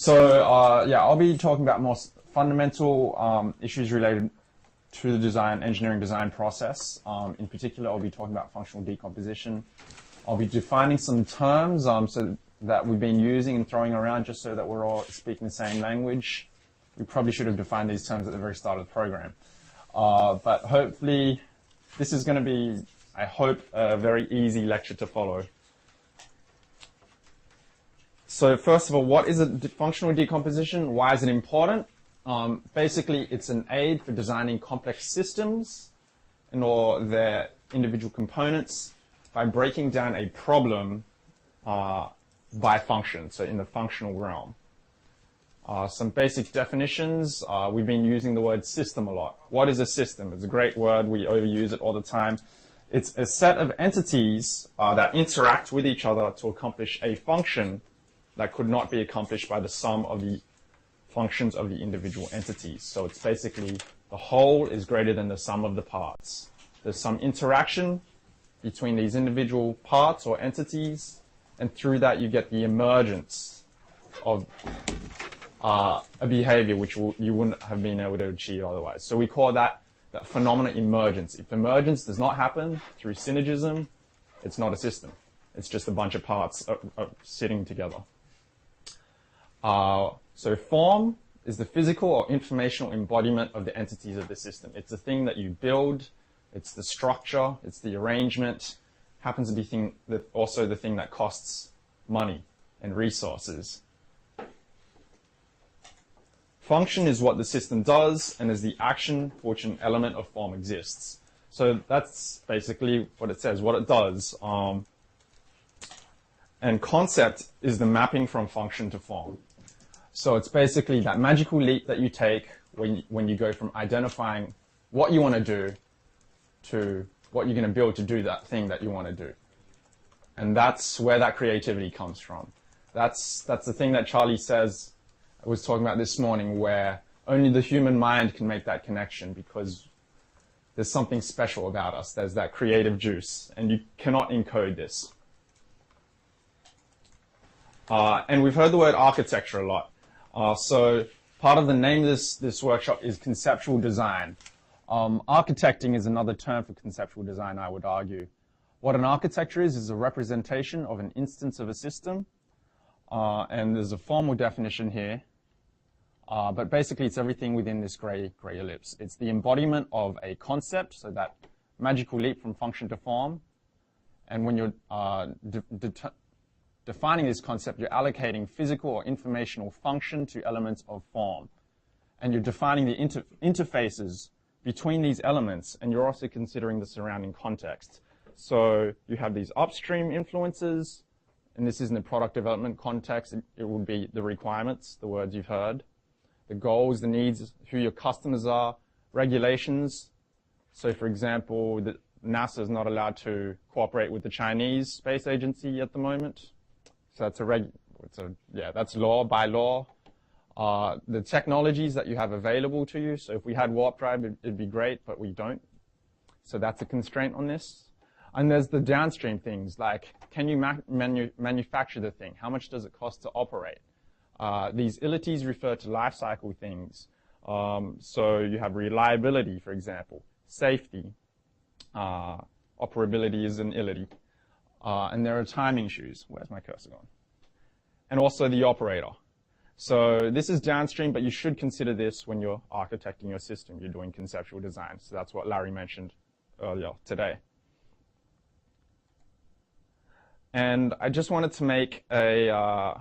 Yeah, I'll be talking about more fundamental issues related to the engineering design process. In particular, I'll be talking about functional decomposition. I'll be defining some terms so that we've been using and throwing around just so that we're all speaking the same language. We probably should have defined these terms at the very start of the program. But hopefully, this is going to be, I hope, a very easy lecture to follow. So first of all, what is a functional decomposition? Why is it important? Basically, it's an aid for designing complex systems or their individual components by breaking down a problem by function, so in the functional realm. Some basic definitions. We've been using the word system a lot. What is a system? It's a great word. We overuse it all the time. It's a set of entities that interact with each other to accomplish a function that could not be accomplished by the sum of the functions of the individual entities. So it's basically the whole is greater than the sum of the parts. There's some interaction between these individual parts or entities, and through that you get the emergence of a behavior which you wouldn't have been able to achieve otherwise. So we call that phenomena emergence. If emergence does not happen through synergism, it's not a system. It's just a bunch of parts sitting together. So form is the physical or informational embodiment of the entities of the system. It's the thing that you build, it's the structure, it's the arrangement, happens to be also the thing that costs money and resources. Function is what the system does and is the action for which an element of form exists. So that's basically what it says, what it does. And concept is the mapping from function to form. So it's basically that magical leap that you take when you go from identifying what you want to do to what you're going to build to do that thing that you want to do. And that's where that creativity comes from. That's the thing that Charlie says, I was talking about this morning, where only the human mind can make that connection because there's something special about us. There's that creative juice, and you cannot encode this. And we've heard the word architecture a lot. So part of the name of this workshop is conceptual design. Architecting is another term for conceptual design, I would argue. What an architecture is a representation of an instance of a system. And there's a formal definition here. But basically, it's everything within this gray ellipse. It's the embodiment of a concept, so that magical leap from function to form. And when you're defining this concept, you're allocating physical or informational function to elements of form. And you're defining the interfaces between these elements, and you're also considering the surrounding context. So you have these upstream influences, and this is in the product development context. It would be the requirements, the words you've heard, the goals, the needs, who your customers are, regulations. So for example, NASA is not allowed to cooperate with the Chinese Space Agency at the moment. So that's law by law. The technologies that you have available to you. So if we had warp drive, it'd be great, but we don't. So that's a constraint on this. And there's the downstream things, like can you manufacture the thing? How much does it cost to operate? These ilities refer to life cycle things. So you have reliability, for example, safety. Operability is an ility. And there are timing issues. Where's my cursor gone? And also the operator. So this is downstream, but you should consider this when you're architecting your system. You're doing conceptual design. So that's what Larry mentioned earlier today. And I just wanted to make to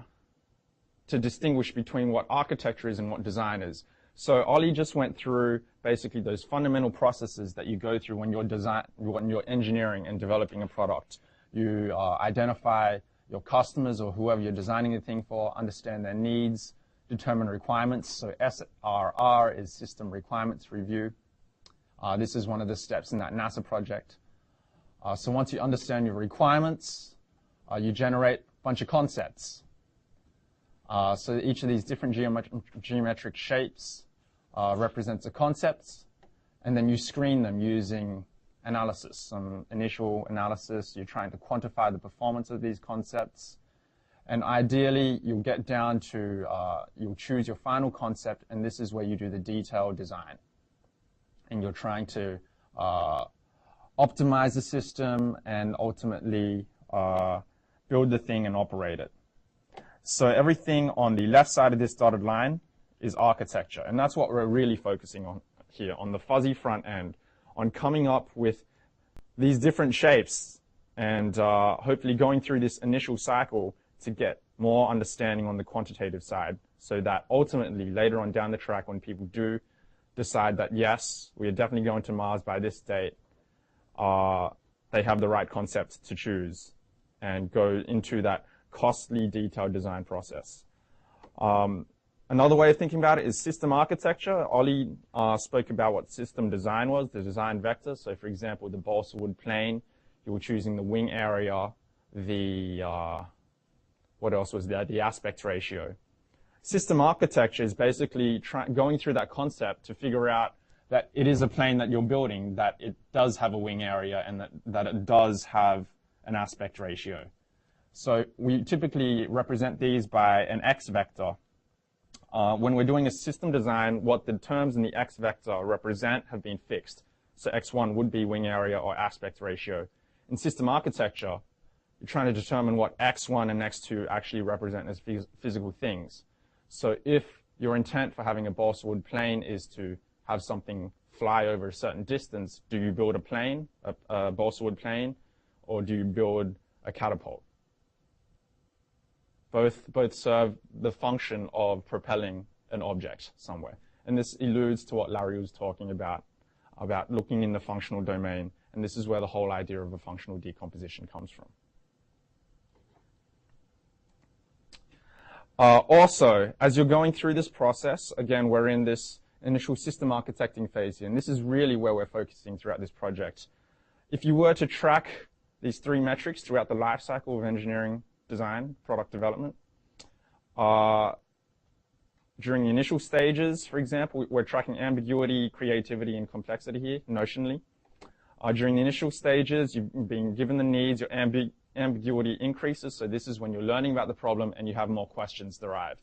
distinguish between what architecture is and what design is. So Ollie just went through basically those fundamental processes that you go through when you're engineering and developing a product. You identify your customers or whoever you're designing the thing for, understand their needs, determine requirements. So SRR is System Requirements Review. This is one of the steps in that NASA project. So once you understand your requirements, you generate a bunch of concepts. So each of these different geometric shapes represents a concept, and then you screen them using analysis, some initial analysis. You're trying to quantify the performance of these concepts, And ideally, you'll get down to, you'll choose your final concept, and this is where you do the detailed design. And you're trying to optimize the system and ultimately build the thing and operate it. So everything on the left side of this dotted line is architecture, and that's what we're really focusing on here, on the fuzzy front end, on coming up with these different shapes and hopefully going through this initial cycle to get more understanding on the quantitative side, so that ultimately later on down the track, when people do decide that yes, we are definitely going to Mars by this date, they have the right concept to choose and go into that costly detailed design process. Another way of thinking about it is system architecture. Ollie spoke about what system design was, the design vector. So for example, the balsa wood plane, you were choosing the wing area, the what else was there? The aspect ratio. System architecture is basically going through that concept to figure out that it is a plane that you're building, that it does have a wing area, and that it does have an aspect ratio. So we typically represent these by an X vector. When we're doing a system design, what the terms in the X vector represent have been fixed. So X1 would be wing area or aspect ratio. In system architecture, you're trying to determine what X1 and X2 actually represent as physical things. So if your intent for having a balsa wood plane is to have something fly over a certain distance, do you build a plane, a balsa wood plane, or do you build a catapult? Both serve the function of propelling an object somewhere. And this alludes to what Larry was talking about looking in the functional domain. And this is where the whole idea of a functional decomposition comes from. Also, as you're going through this process, again, we're in this initial system architecting phase here, and this is really where we're focusing throughout this project. If you were to track these three metrics throughout the life cycle of engineering, design, product development, during the initial stages, for example, we're tracking ambiguity, creativity, and complexity here, notionally. During the initial stages, you've been given the needs, your ambiguity increases, so this is when you're learning about the problem and you have more questions derived.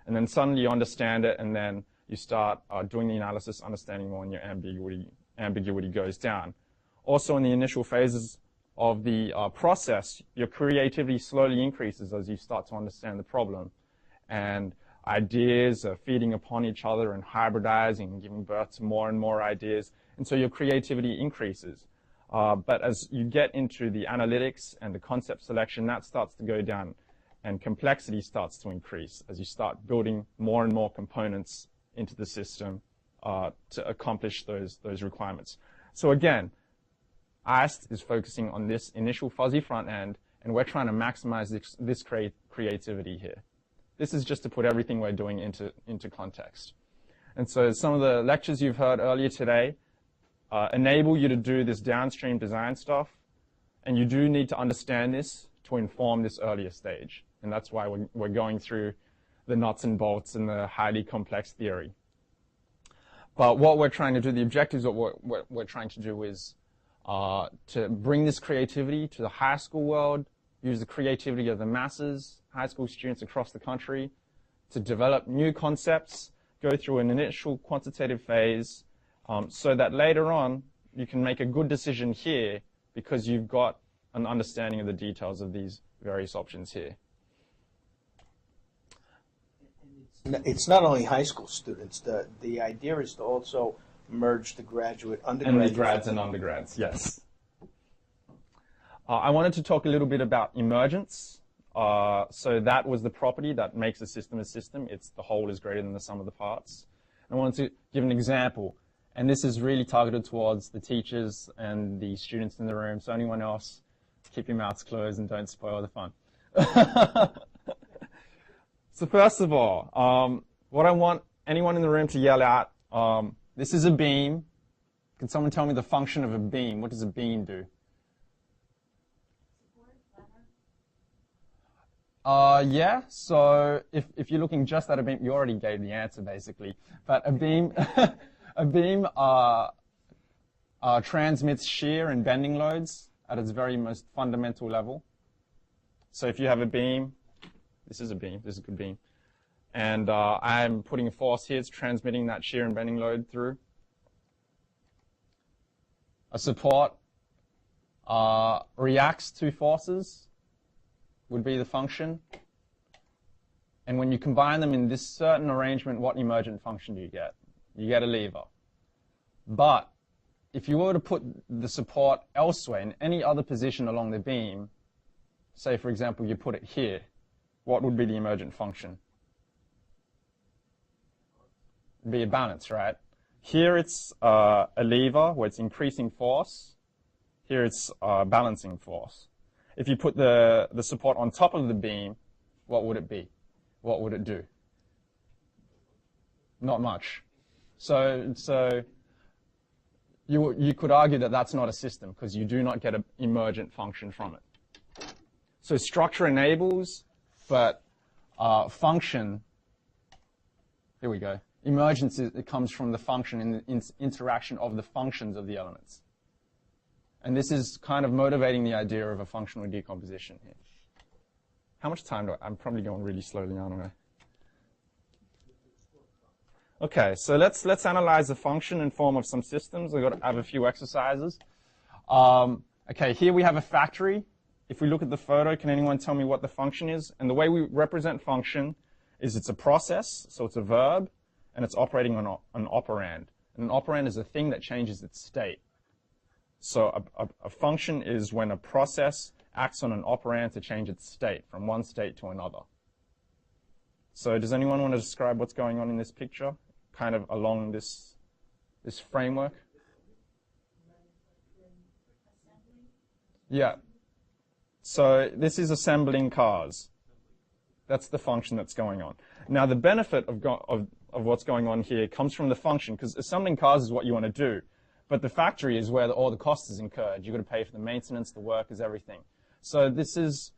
And then suddenly you understand it, and then you start doing the analysis, understanding more, and your ambiguity goes down. Also, in the initial phases of the process, your creativity slowly increases as you start to understand the problem. And ideas are feeding upon each other and hybridizing and giving birth to more and more ideas. And so your creativity increases. But as you get into the analytics and the concept selection, that starts to go down, and complexity starts to increase as you start building more and more components into the system to accomplish those requirements. So again, IST is focusing on this initial fuzzy front end, and we're trying to maximize this creativity here. This is just to put everything we're doing into context. And so some of the lectures you've heard earlier today enable you to do this downstream design stuff, and you do need to understand this to inform this earlier stage. And that's why we're going through the nuts and bolts and the highly complex theory. But what we're trying to do, the objectives of what we're trying to do is to bring this creativity to the high school world, use the creativity of the masses, high school students across the country, to develop new concepts, go through an initial quantitative phase, so that later on you can make a good decision here because you've got an understanding of the details of these various options here. It's not only high school students. The idea is to also merge the undergraduate. And the grads and undergrads, yes. I wanted to talk a little bit about emergence. So that was the property that makes a system a system. It's the whole is greater than the sum of the parts. I wanted to give an example. And this is really targeted towards the teachers and the students in the room. So anyone else, keep your mouths closed and don't spoil the fun. So first of all, what I want anyone in the room to yell out, this is a beam. Can someone tell me the function of a beam? What does a beam do? Yeah, so if you're looking just at a beam, you already gave the answer basically. But a beam, a beam transmits shear and bending loads at its very most fundamental level. So if you have a beam, This is a beam. This is a good beam. And I'm putting a force here. It's transmitting that shear and bending load through. A support reacts to forces would be the function. And when you combine them in this certain arrangement, what emergent function do you get? You get a lever. But if you were to put the support elsewhere, in any other position along the beam, say, for example, you put it here, what would be the emergent function? It'd be a balance, right? Here it's a lever where it's increasing force. Here it's balancing force. If you put the support on top of the beam, what would it be? What would it do? Not much. So you could argue that that's not a system because you do not get an emergent function from it. So structure enables, but function, here we go. Emergence, it comes from the function in the interaction of the functions of the elements. And this is kind of motivating the idea of a functional decomposition here. How much time do I'm probably going really slowly, aren't I? Okay, so let's analyze the function in form of some systems. I have a few exercises. Okay, here we have a factory. If we look at the photo, can anyone tell me what the function is? And the way we represent function is it's a process, so it's a verb, and it's operating on an operand. And an operand is a thing that changes its state. So a function is when a process acts on an operand to change its state from one state to another. So does anyone want to describe what's going on in this picture, kind of along this framework? Yeah. So this is assembling cars. That's the function that's going on. Now the benefit of what's going on here comes from the function, because assembling cars is what you want to do. But the factory is where all the cost is incurred. You've got to pay for the maintenance, the workers, everything. So this is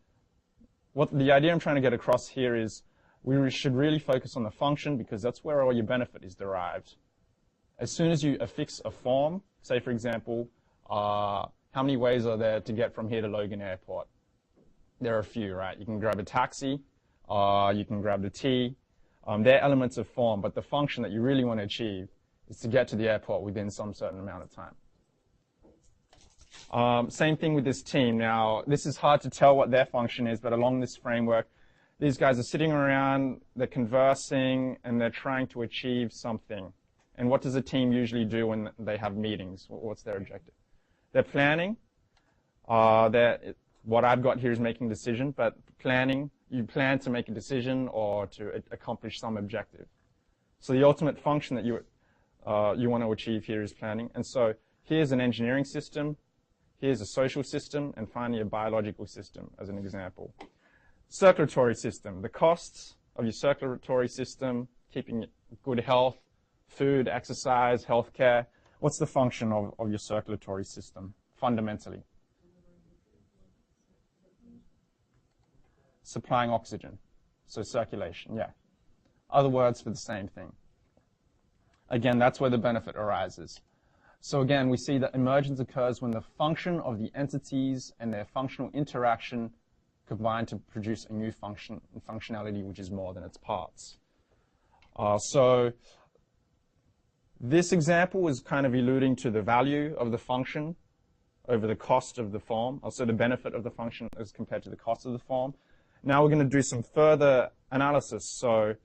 what the idea I'm trying to get across here is we should really focus on the function because that's where all your benefit is derived. As soon as you affix a form, say for example, how many ways are there to get from here to Logan Airport? There are a few, right? You can grab a taxi, you can grab the T. They're elements of form, but the function that you really want to achieve is to get to the airport within some certain amount of time. Same thing with this team. Now, this is hard to tell what their function is, but along this framework, these guys are sitting around, they're conversing, and they're trying to achieve something. And what does a team usually do when they have meetings? What's their objective? They're planning. What I've got here is making a decision, but planning, you plan to make a decision or to accomplish some objective. So the ultimate function that you want to achieve here is planning. And so here's an engineering system, here's a social system, and finally a biological system as an example. Circulatory system, the costs of your circulatory system, keeping good health, food, exercise, healthcare. What's the function of your circulatory system fundamentally? Supplying oxygen, so circulation, yeah. Other words for the same thing. Again, that's where the benefit arises. So again, we see that emergence occurs when the function of the entities and their functional interaction combine to produce a new functionality which is more than its parts. So this example is kind of alluding to the value of the function over the cost of the form, also the benefit of the function as compared to the cost of the form. Now we're going to do some further analysis. So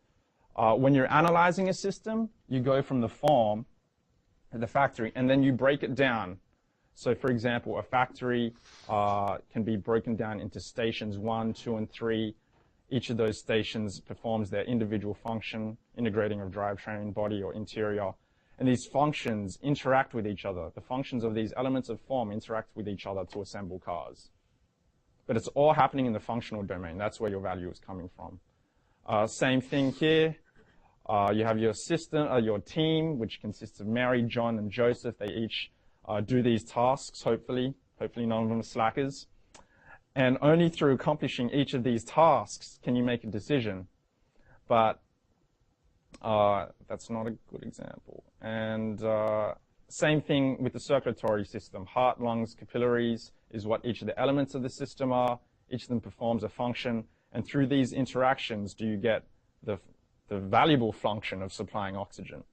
when you're analyzing a system, you go from the form, the factory, and then you break it down. So for example, a factory can be broken down into stations 1, 2, and 3. Each of those stations performs their individual function, integrating of drivetrain, body, or interior. And these functions interact with each other. The functions of these elements of form interact with each other to assemble cars. But it's all happening in the functional domain. That's where your value is coming from. Same thing here. You have your system, your team, which consists of Mary, John, and Joseph. They each do these tasks, hopefully. Hopefully none of them are slackers. And only through accomplishing each of these tasks can you make a decision. But that's not a good example. And same thing with the circulatory system. Heart, lungs, capillaries is what each of the elements of the system are. Each of them performs a function. And through these interactions, do you get the valuable function of supplying oxygen.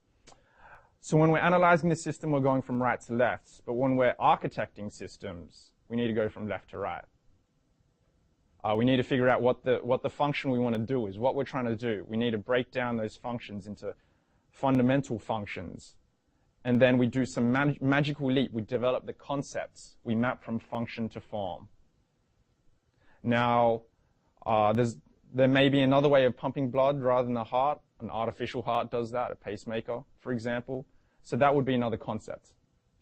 So when we're analyzing the system, we're going from right to left. But when we're architecting systems, we need to go from left to right. We need to figure out what the function we want to do is, what we're trying to do. We need to break down those functions into fundamental functions. And then we do some magical leap. We develop the concepts. We map from function to form. Now, there may be another way of pumping blood rather than a heart. An artificial heart does that, a pacemaker, for example. So that would be another concept.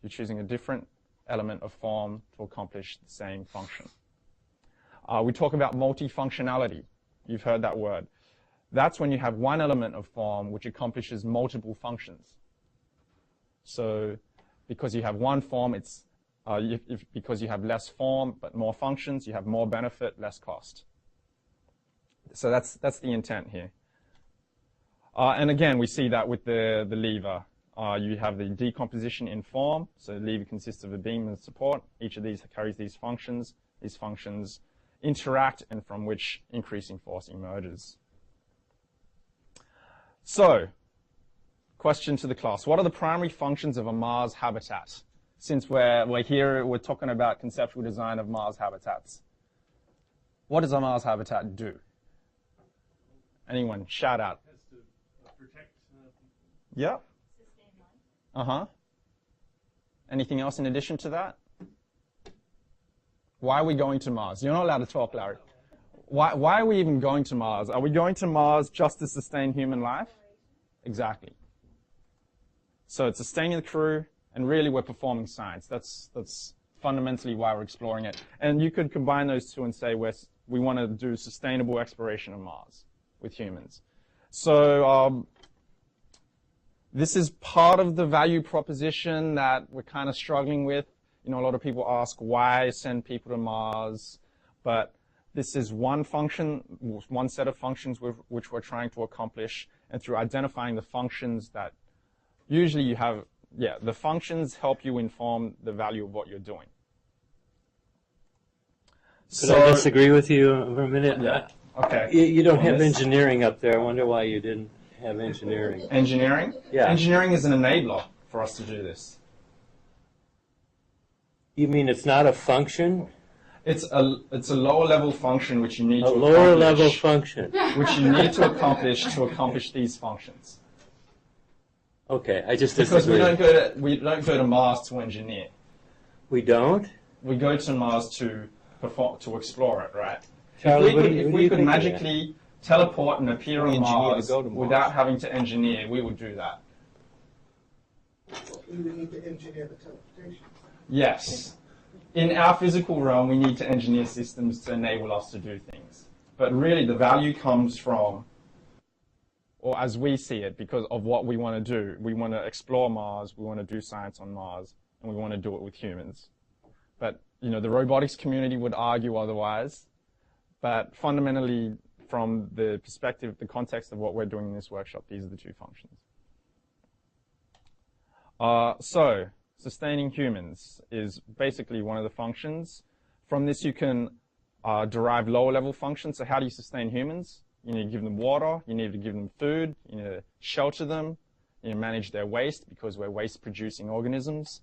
You're choosing a different element of form to accomplish the same function. We talk about multifunctionality. You've heard that word. That's when you have one element of form which accomplishes multiple functions. So because you have one form, because you have less form but more functions, you have more benefit, less cost. So that's the intent here. And again, we see that with the lever. You have the decomposition in form. So the lever consists of a beam and support. Each of these carries these functions. These functions interact, and from which increasing force emerges. So, question to the class. What are the primary functions of a Mars habitat? Since we're here, we're talking about conceptual design of Mars habitats. What does a Mars habitat do? Anyone? Shout out. It has to protect people. Yeah. Sustain life. Anything else in addition to that? Why are we going to Mars? You're not allowed to talk, Larry. Why are we even going to Mars? Are we going to Mars just to sustain human life? Exactly. So it's sustaining the crew, and really we're performing science. That's fundamentally why we're exploring it. And you could combine those two and say we want to do sustainable exploration of Mars with humans. So this is part of the value proposition that we're kind of struggling with. You know, a lot of people ask why send people to Mars, but this is one function, one set of functions which we're trying to accomplish, and through identifying the functions that usually you have, the functions help you inform the value of what you're doing. Could I disagree with you for a minute? Yeah. Okay. You don't have engineering up there. I wonder why you didn't have engineering. Engineering? Yeah. Engineering is an enabler for us to do this. You mean it's not a function? It's a lower level function which you need to accomplish. A lower level function. Which you need to accomplish these functions. Okay, I just Because disagree. we don't go to Mars to engineer. We don't? We go to Mars to explore it, right? Charlie, If we could magically teleport and appear on Mars without having to engineer, we would do that. We would need to engineer the teleportation. Yes. In our physical realm, we need to engineer systems to enable us to do things. But really, the value comes from, or as we see it, because of what we want to do. We want to explore Mars, we want to do science on Mars, and we want to do it with humans. But, you know, the robotics community would argue otherwise. But fundamentally, from the perspective, the context of what we're doing in this workshop, these are the two functions. So, sustaining humans is basically one of the functions. From this, you can derive lower level functions. So how do you sustain humans? You need to give them water, you need to give them food, you need to shelter them, you need to manage their waste because we're waste producing organisms.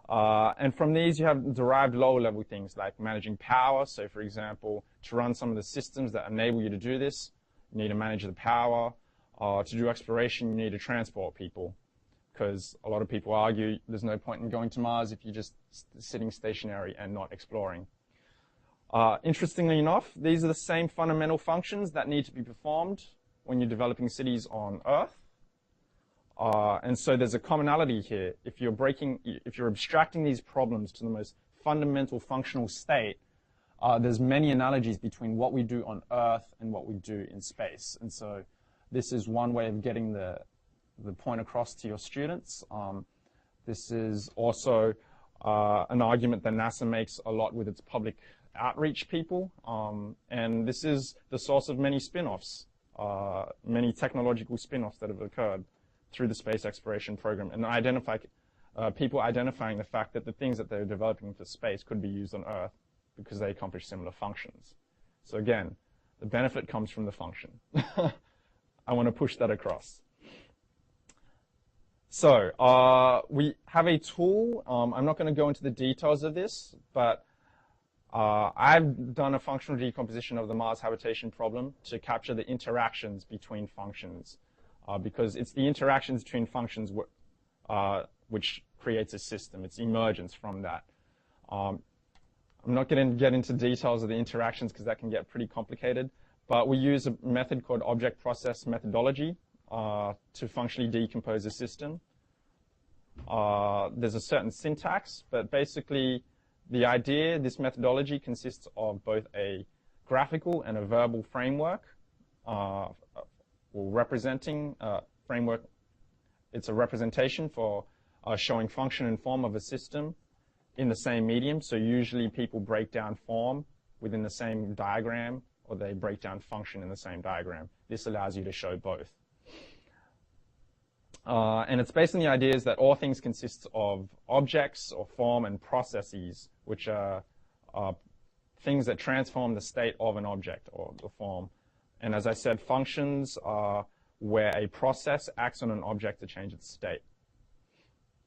And from these, you have derived lower level things like managing power. So for example, to run some of the systems that enable you to do this, you need to manage the power. To do exploration, you need to transport people, because a lot of people argue there's no point in going to Mars if you're just sitting stationary and not exploring. Interestingly enough, these are the same fundamental functions that need to be performed when you're developing cities on Earth. And so there's a commonality here. If you're abstracting these problems to the most fundamental functional state, there's many analogies between what we do on Earth and what we do in space. And so this is one way of getting the point across to your students. This is also an argument that NASA makes a lot with its public outreach people. And this is the source of many spin-offs, many technological spin-offs that have occurred through the space exploration program, and people identifying the fact that the things that they're developing for space could be used on Earth because they accomplish similar functions. So again, The benefit comes from the function. I want to push that across. So we have a tool. I'm not going to go into the details of this, but I've done a functional decomposition of the Mars habitation problem to capture the interactions between functions, because it's the interactions between functions which creates a system. It's emergence from that. I'm not going to get into details of the interactions because that can get pretty complicated, but we use a method called object process methodology to functionally decompose a system. There's a certain syntax, but basically the idea, this methodology consists of both a graphical and a verbal framework, or representing framework. It's a representation for showing function and form of a system in the same medium. So usually people break down form within the same diagram, or they break down function in the same diagram. This allows you to show both. And it's based on the ideas that all things consist of objects or form and processes, which are things that transform the state of an object or the form. And as I said, functions are where a process acts on an object to change its state.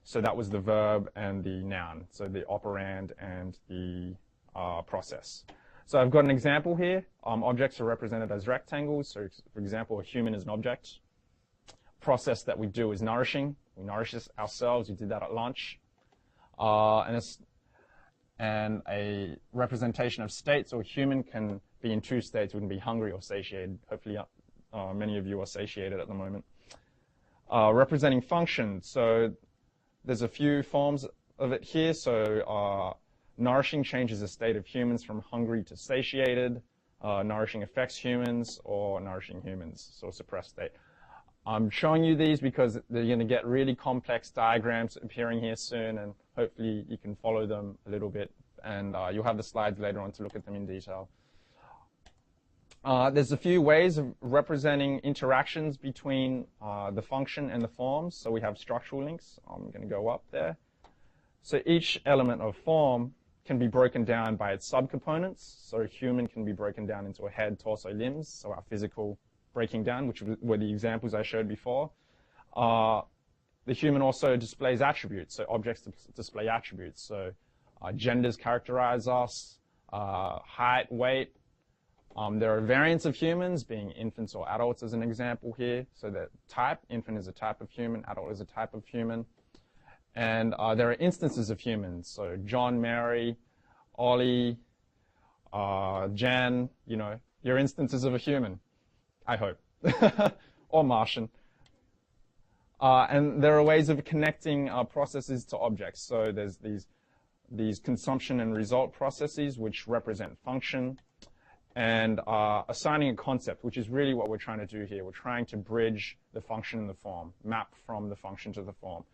So that was the verb and the noun, so the operand and the process. So I've got an example here. Objects are represented as rectangles. So for example, a human is an object. Process that we do is nourishing. We nourish ourselves. We did that at lunch. And a representation of states, or human can be in two states. We can be hungry or satiated. Hopefully many of you are satiated at the moment. Representing function. So there's a few forms of it here. So nourishing changes the state of humans from hungry to satiated. Nourishing affects humans, or nourishing humans, so suppressed state. I'm showing you these because they're going to get really complex diagrams appearing here soon, and hopefully you can follow them a little bit, and you'll have the slides later on to look at them in detail. There's a few ways of representing interactions between the function and the forms. So we have structural links. I'm going to go up there. So each element of form can be broken down by its subcomponents. So a human can be broken down into a head, torso, limbs, so our physical breaking down, which were the examples I showed before. The human also displays attributes, so objects display attributes. So genders characterize us, height, weight. There are variants of humans, being infants or adults as an example here. So the type, infant is a type of human, adult is a type of human. And there are instances of humans, so John, Mary, Ollie, Jan, you're instances of a human, I hope, or Martian. And there are ways of connecting processes to objects. So there's these consumption and result processes, which represent function, and assigning a concept, which is really what we're trying to do here. We're trying to bridge the function and the form, map from the function to the form.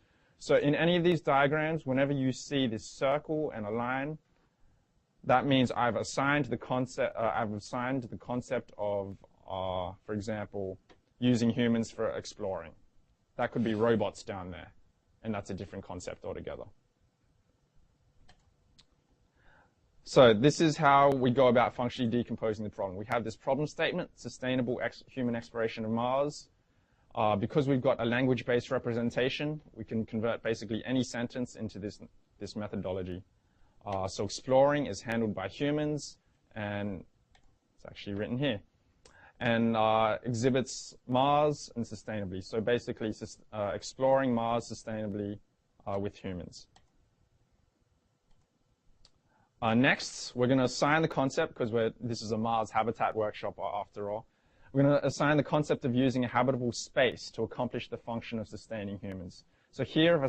So in any of these diagrams, whenever you see this circle and a line, that means I've assigned the concept. Of, for example, using humans for exploring. That could be robots down there, and that's a different concept altogether. So this is how we go about functionally decomposing the problem. We have this problem statement, sustainable human exploration of Mars. Because we've got a language-based representation, we can convert basically any sentence into this methodology. So exploring is handled by humans, and it's actually written here, and exhibits Mars and sustainably. So basically, exploring Mars sustainably with humans. Next, we're going to assign the concept, because this is a Mars habitat workshop after all. We're going to assign the concept of using a habitable space to accomplish the function of sustaining humans. So here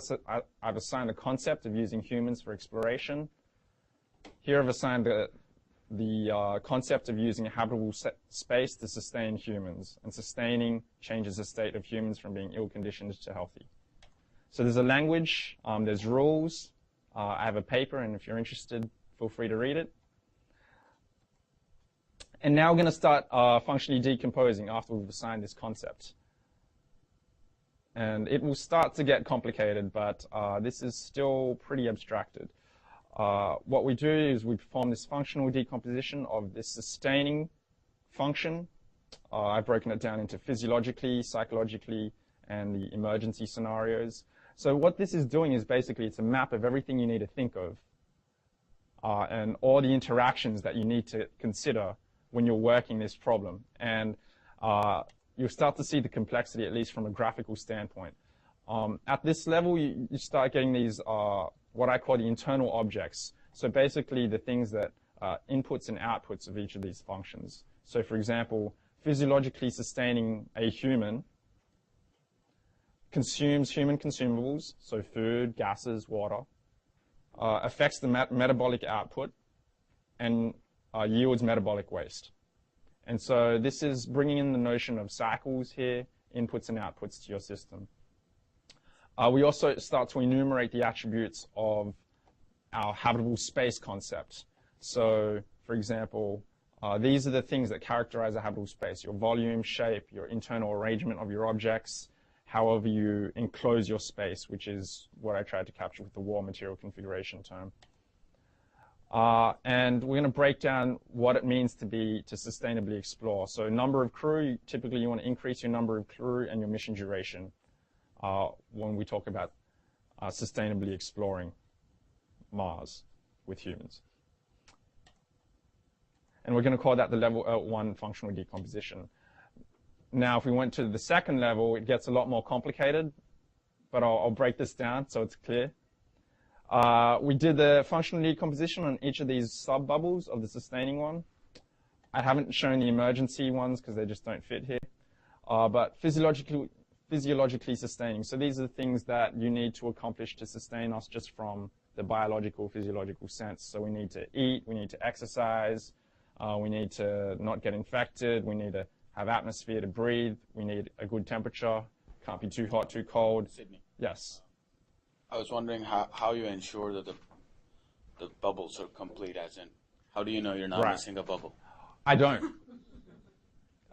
I've assigned the concept of using humans for exploration. Here I've assigned the concept of using a habitable space to sustain humans. And sustaining changes the state of humans from being ill-conditioned to healthy. So there's a language, there's rules. I have a paper, and if you're interested, feel free to read it. And now we're going to start functionally decomposing after we've assigned this concept. And it will start to get complicated, but this is still pretty abstracted. What we do is we perform this functional decomposition of this sustaining function. I've broken it down into physiologically, psychologically, and the emergency scenarios. So what this is doing is basically it's a map of everything you need to think of and all the interactions that you need to consider when you're working this problem. And you'll start to see the complexity, at least from a graphical standpoint. At this level, you start getting these, what I call the internal objects. So basically the things that inputs and outputs of each of these functions. So for example, physiologically sustaining a human consumes human consumables, so food, gases, water, affects the metabolic output, and yields metabolic waste. And so this is bringing in the notion of cycles here, inputs and outputs to your system. We also start to enumerate the attributes of our habitable space concept. So, for example, these are the things that characterize a habitable space: your volume, shape, your internal arrangement of your objects, however you enclose your space, which is what I tried to capture with the raw material configuration term. And we're going to break down what it means to sustainably explore. So number of crew, typically you want to increase your number of crew and your mission duration when we talk about sustainably exploring Mars with humans. And we're going to call that the level 1 functional decomposition. Now, if we went to the second level, it gets a lot more complicated, but I'll break this down so it's clear. We did the functional decomposition on each of these sub-bubbles of the sustaining one. I haven't shown the emergency ones because they just don't fit here. But physiologically sustaining. So these are the things that you need to accomplish to sustain us just from the biological, physiological sense. So we need to eat, we need to exercise, we need to not get infected, we need to have atmosphere to breathe, we need a good temperature, can't be too hot, too cold. Sydney. Yes. I was wondering how you ensure that the bubbles are complete, as in, how do you know you're not missing a bubble? I don't.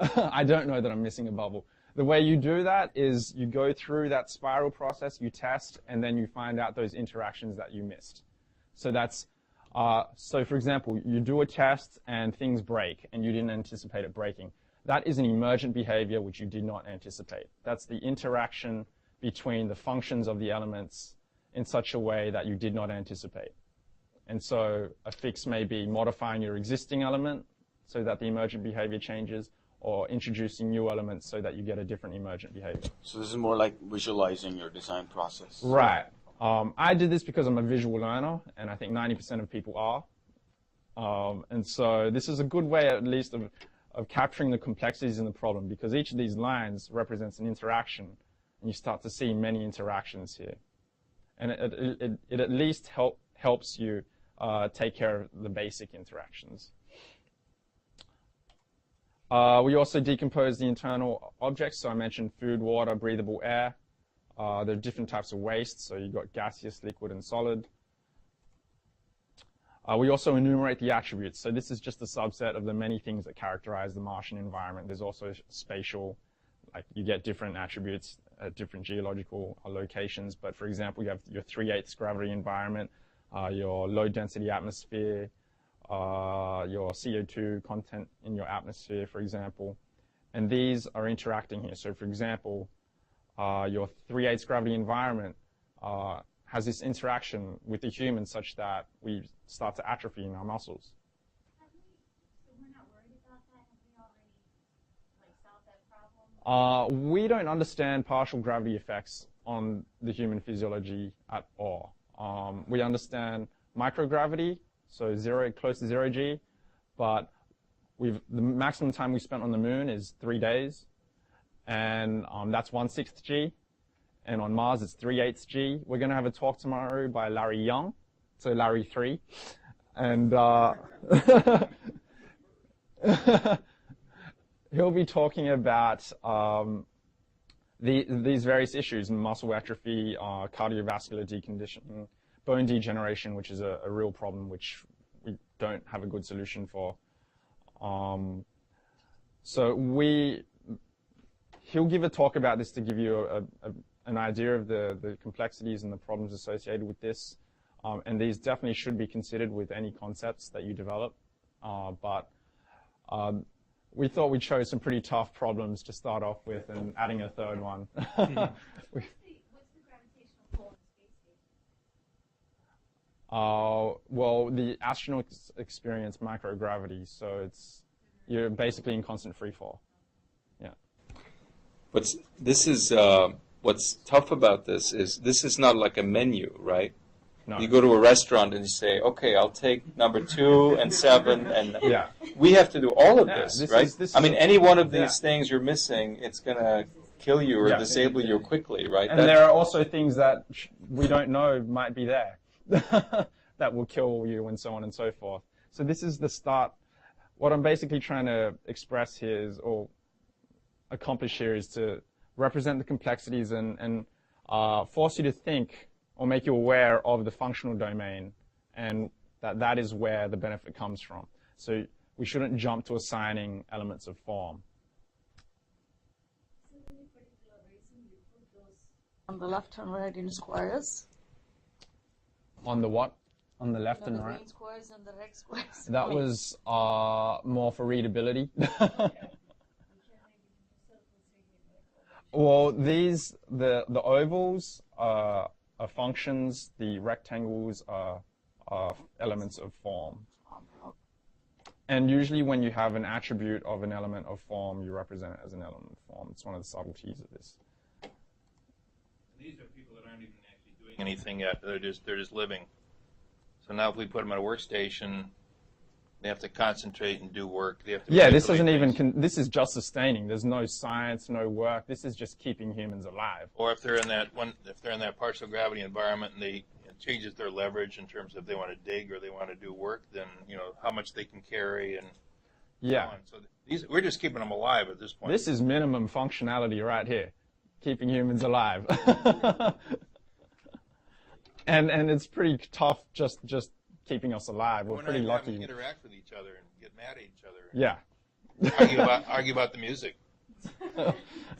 I don't know that I'm missing a bubble. The way you do that is you go through that spiral process, you test, and then you find out those interactions that you missed. So that's, so for example, you do a test and things break and you didn't anticipate it breaking. That is an emergent behavior which you did not anticipate. That's the interaction between the functions of the elements in such a way that you did not anticipate. And so a fix may be modifying your existing element so that the emergent behavior changes, or introducing new elements so that you get a different emergent behavior. So this is more like visualizing your design process. Right. I did this because I'm a visual learner, and I think 90% of people are. And so this is a good way, at least, of capturing the complexities in the problem, because each of these lines represents an interaction, and you start to see many interactions here. And it at least helps you take care of the basic interactions. We also decompose the internal objects. So I mentioned food, water, breathable air. There are different types of waste. So you've got gaseous, liquid, and solid. We also enumerate the attributes. So this is just a subset of the many things that characterize the Martian environment. There's also spatial, like you get different attributes at different geological locations. But for example, you have your 3/8 gravity environment, your low density atmosphere, your CO2 content in your atmosphere, for example. And these are interacting here. So for example, your 3/8 gravity environment has this interaction with the human such that we start to atrophy in our muscles. So we're not worried about that? Have we already solved that problem? We don't understand partial gravity effects on the human physiology at all. We understand microgravity, so close to 0 G, but the maximum time we spent on the moon is 3 days, and that's 1/6 G, and on Mars it's 3/8 G. We're going to have a talk tomorrow by Larry Young, so Larry 3, and he'll be talking about these various issues: muscle atrophy, cardiovascular deconditioning, bone degeneration, which is a real problem which we don't have a good solution for. So he'll give a talk about this to give you an idea of the complexities and the problems associated with this. And these definitely should be considered with any concepts that you develop. But we thought we chose some pretty tough problems to start off with and adding a third one. What's the gravitational pull in the space station? Well, the astronauts experience microgravity, so you're basically in constant free fall. Yeah. What's tough about this is not like a menu, right? No. You go to a restaurant and you say, okay, I'll take number 2 and 7, and Yeah. we have to do all of Yeah, this, this right? is I mean, any one of these yeah. things you're missing, it's going to kill you or Yeah. disable you quickly, right? And there are also things that we don't know might be there that will kill you and so on and so forth. So this is the start. What I'm basically trying to express here is, or accomplish here, is to represent the complexities and force you to think or make you aware of the functional domain, and that is where the benefit comes from. So we shouldn't jump to assigning elements of form. Is there any particular reason you put those on the left and right in squares? On the what? On the left and The right? green squares and the red squares. That was more for readability. Well, the ovals are functions, the rectangles are elements of form. And usually when you have an attribute of an element of form, you represent it as an element of form. It's one of the subtleties of this. These are people that aren't even actually doing anything yet. They're just living. So now if we put them at a workstation, they have to concentrate and do work. They have to Yeah, this isn't even, this is just sustaining. There's no science, no work. This is just keeping humans alive. Or if they're in that partial gravity environment and it changes their leverage in terms of if they want to dig or they want to do work, then how much they can carry and yeah. so on. So we're just keeping them alive at this point. This is minimum functionality right here, keeping humans alive. and it's pretty tough just keeping us alive. We're pretty lucky. To interact with each other and get mad at each other. Yeah. argue about the music.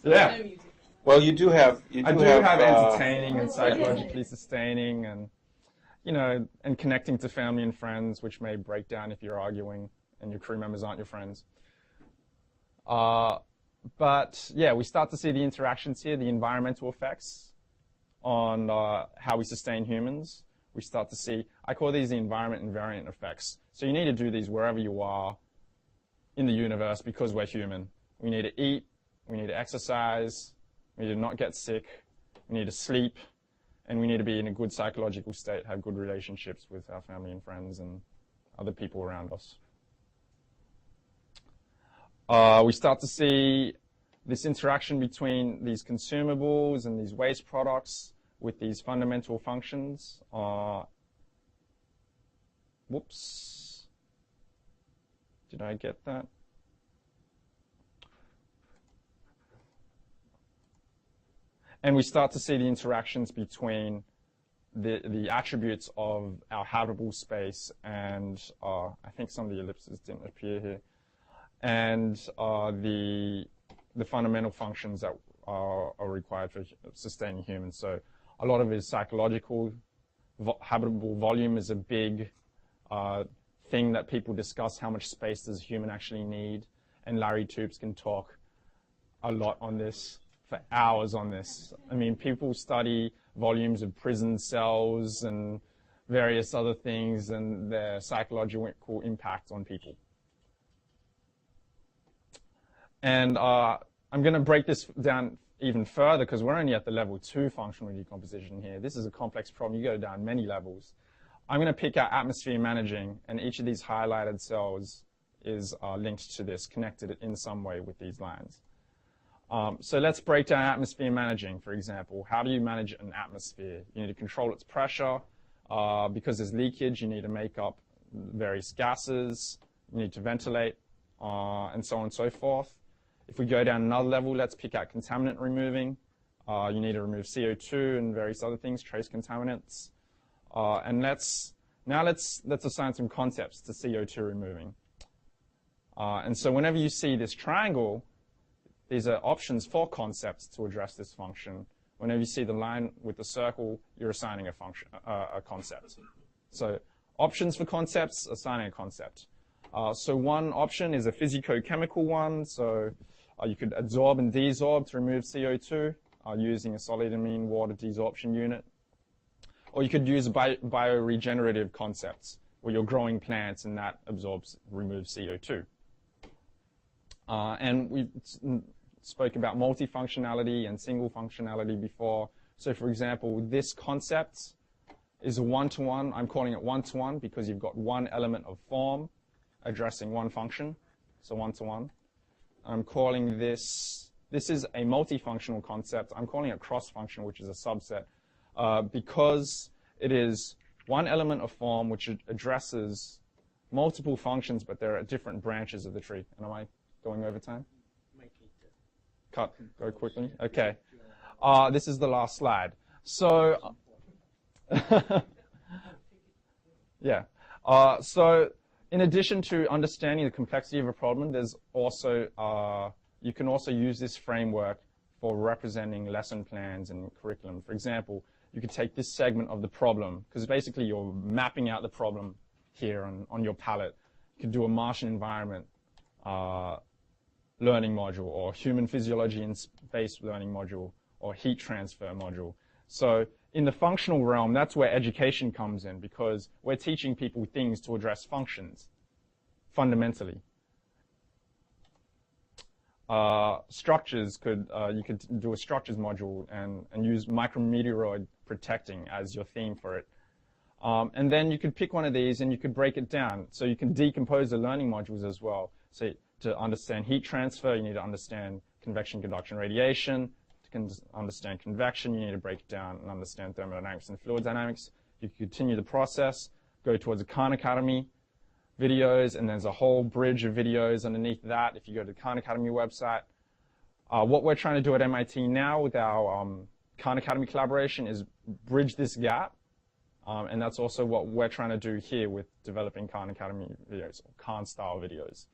Yeah. Well, you do have entertaining and psychologically sustaining, and and connecting to family and friends, which may break down if you're arguing and your crew members aren't your friends. But yeah, we start to see the interactions here, the environmental effects on how we sustain humans. We start to see, I call these the environment invariant effects. So you need to do these wherever you are in the universe because we're human. We need to eat, we need to exercise, we need to not get sick, we need to sleep, and we need to be in a good psychological state, have good relationships with our family and friends and other people around us. We start to see this interaction between these consumables and these waste products with these fundamental functions. Whoops. Did I get that? And we start to see the interactions between the attributes of our habitable space and I think some of the ellipses didn't appear here, and the fundamental functions that are required for sustaining humans. So a lot of it is psychological. Habitable volume is a big thing that people discuss. How much space does a human actually need? And Larry Toops can talk a lot on this, for hours on this. I mean, people study volumes of prison cells and various other things and their psychological impact on people. And I'm going to break this down even further because we're only at the level 2 functional decomposition here. This is a complex problem. You go down many levels. I'm going to pick out atmosphere managing, and each of these highlighted cells is linked to this, connected in some way with these lines. So let's break down atmosphere managing, for example. How do you manage an atmosphere? You need to control its pressure. Because there's leakage, you need to make up various gases. You need to ventilate, and so on and so forth. If we go down another level, let's pick out contaminant removing. You need to remove CO2 and various other things, trace contaminants. And let's assign some concepts to CO2 removing. And so whenever you see this triangle, these are options for concepts to address this function. Whenever you see the line with the circle, you're assigning a function, a concept. So options for concepts, assigning a concept. So one option is a physicochemical one. So you could adsorb and desorb to remove CO2 using a solid amine water desorption unit. Or you could use bioregenerative concepts where you're growing plants and that removes CO2. And we spoke about multifunctionality and single functionality before. So for example, this concept is a one-to-one. I'm calling it one-to-one because you've got one element of form addressing one function. So one-to-one. I'm calling this is a multifunctional concept. I'm calling it cross-functional, which is a subset, because it is one element of form which addresses multiple functions, but there are different branches of the tree. And am I going over time? Cut. Go quickly. Okay. This is the last slide. So, yeah. So, in addition to understanding the complexity of a problem, there's also you can also use this framework for representing lesson plans and curriculum. For example, you could take this segment of the problem, because basically you're mapping out the problem here on your palette. You could do a Martian environment learning module, or human physiology in space learning module, or heat transfer module. So in the functional realm, that's where education comes in, because we're teaching people things to address functions, fundamentally. Structures you could do a structures module and use micrometeoroid protecting as your theme for it. And then you could pick one of these and you could break it down. So you can decompose the learning modules as well. So to understand heat transfer, you need to understand convection, conduction, radiation. To understand convection, you need to break it down and understand thermodynamics and fluid dynamics. You can continue the process, go towards the Khan Academy videos, and there's a whole bridge of videos underneath that if you go to the Khan Academy website. What we're trying to do at MIT now with our Khan Academy collaboration is bridge this gap, and that's also what we're trying to do here with developing Khan Academy videos, or Khan-style videos.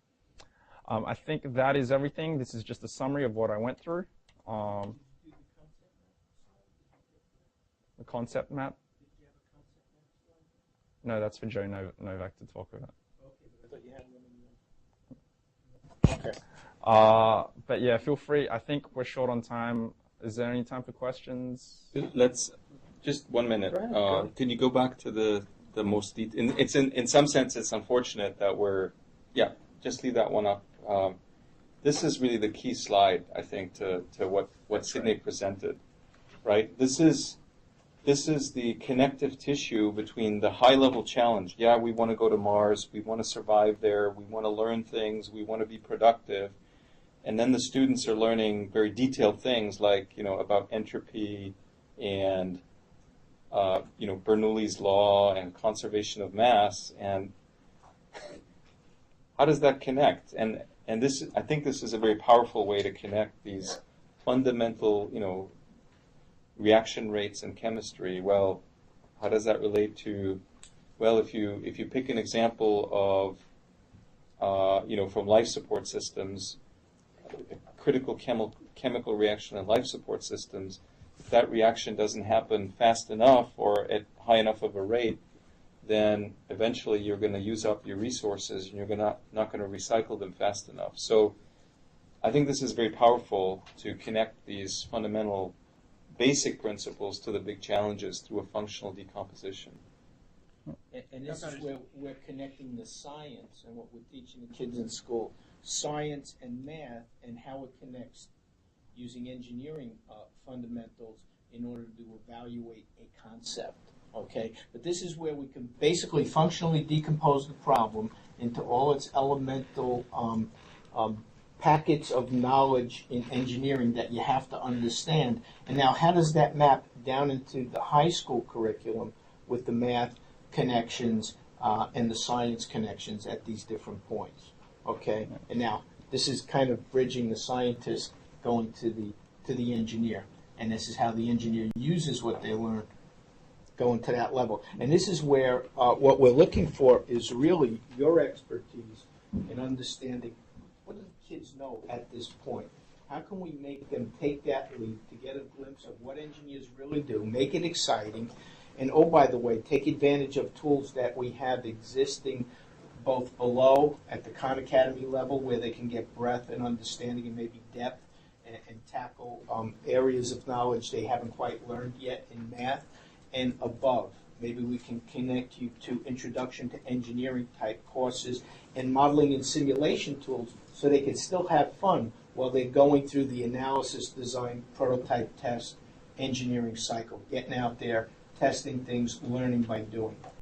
I think that is everything. This is just a summary of what I went through. The concept map? No, that's for Joe Novak to talk about. Okay. But yeah, feel free. I think we're short on time. Is there any time for questions? Let's just 1 minute. Can you go back to the most detail? It's in some sense it's unfortunate that just leave that one up. This is really the key slide, I think, to what Sydney presented, right? This is the connective tissue between the high-level challenge. Yeah, we want to go to Mars. We want to survive there. We want to learn things. We want to be productive. And then the students are learning very detailed things like, about entropy and, Bernoulli's law and conservation of mass. And how does that connect? And I think this is a very powerful way to connect these fundamental, reaction rates in chemistry. Well, how does that relate to, if you pick an example of, from life support systems, critical chemical reaction in life support systems, if that reaction doesn't happen fast enough or at high enough of a rate, then eventually you're going to use up your resources and you're not going to recycle them fast enough. So I think this is very powerful to connect these fundamental basic principles to the big challenges through a functional decomposition. And this is where we're connecting the science and what we're teaching the kids in school, science and math, and how it connects using engineering fundamentals in order to evaluate a concept. Okay, but this is where we can basically functionally decompose the problem into all its elemental packets of knowledge in engineering that you have to understand. And now how does that map down into the high school curriculum with the math connections and the science connections at these different points? Okay, and now this is kind of bridging the scientist going to the engineer, and this is how the engineer uses what they learn going to that level. And this is where what we're looking for is really your expertise in understanding what do the kids know at this point. How can we make them take that leap to get a glimpse of what engineers really do, make it exciting, and oh, by the way, take advantage of tools that we have existing both below at the Khan Academy level where they can get breadth and understanding and maybe depth and tackle areas of knowledge they haven't quite learned yet in math, and above. Maybe we can connect you to introduction to engineering type courses and modeling and simulation tools so they can still have fun while they're going through the analysis, design, prototype, test, engineering cycle, getting out there, testing things, learning by doing.